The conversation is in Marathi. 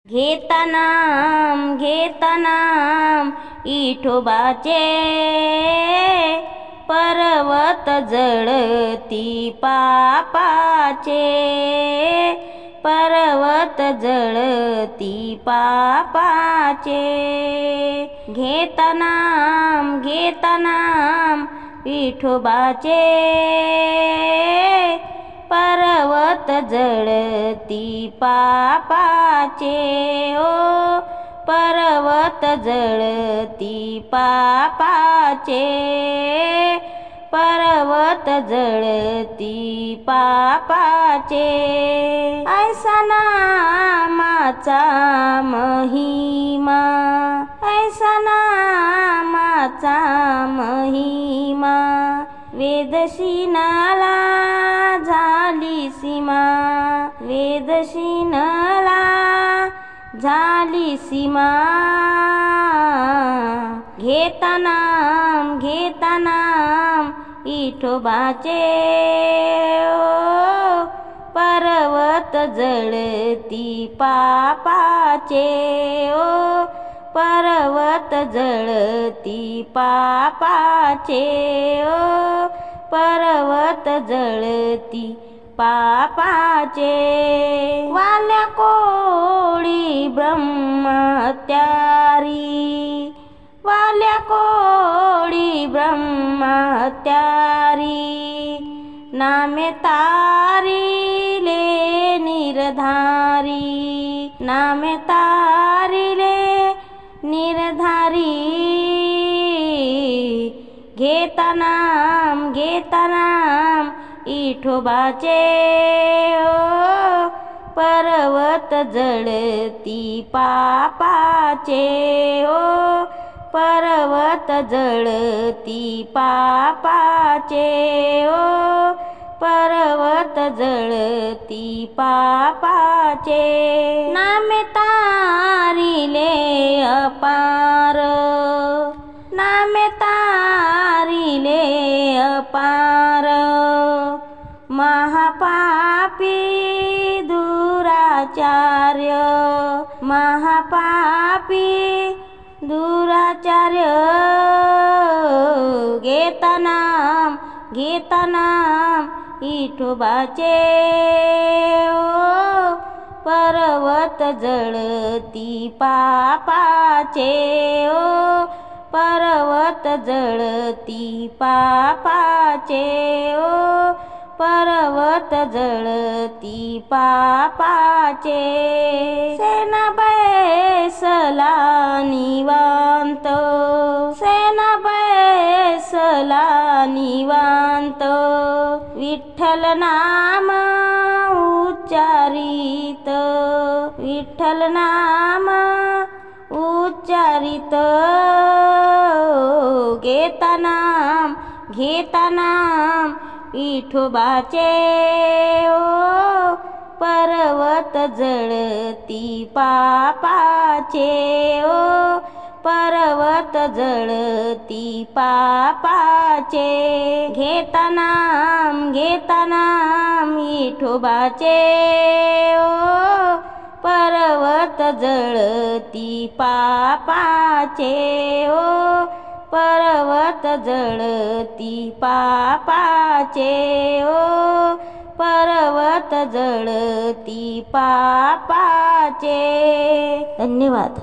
घेता नाम विठोबाचे, पर्वत जळती पापाचे, पर्वत जळती पापाचे। घेता नाम विठोबाचे, पर्वत जळती पापाचे, ओ पर्वत जळती पापाचे, पर्वत जळती पापाचे। ऐसा नामाचा महिमा, ऐसा नामाचा महिमा, वेदशीनाला झाली सीमा, वेदशीनाला झाली सीमा। घेता नाम विठोबाचे, ओ पर्वत जळती पापाचे, ओ पर्वत जळती पापाचे, ओ पर्वत जळती पापाचे। वाल्या कोळी ब्रह्मत्यारी, वाल्या कोळी ब्रह्मत्यारी, नामे तारिले निर्धारी, नामे तारिले निर्धारी। घेता नाम विठोबाचे, ओ पर्वत जळती पापाचे, ओ पर्वत जळती पापाचे, ओ पर्वत जळती पापाचे। नामे तारिले अपार, नामे तारिले अपार, महापापी दुराचार्य, महापापी दुराचार्य। घेता नाम विठोबाचे, ओ पर्वत जळती पापाचे, ओ पर्वत जळती पापाचे, ओ पर्वत जळती पापाचे। सेना बैसला निवांत, सेना बैसला निवांत, विठ्ठल नाम उच्चारित, विठ्ठल नाम उच्चारित। घेता नाम विठोबाचे, ओ पर्वत जळती पापाचे, ओ पर्वत जळती पापाचे। घेता नाम विठोबाचे, ओ पर्वत जळती पापाचे, ओ पर्वत जळती पापाचे, ओ पर्वत जळती पापाचे। धन्यवाद।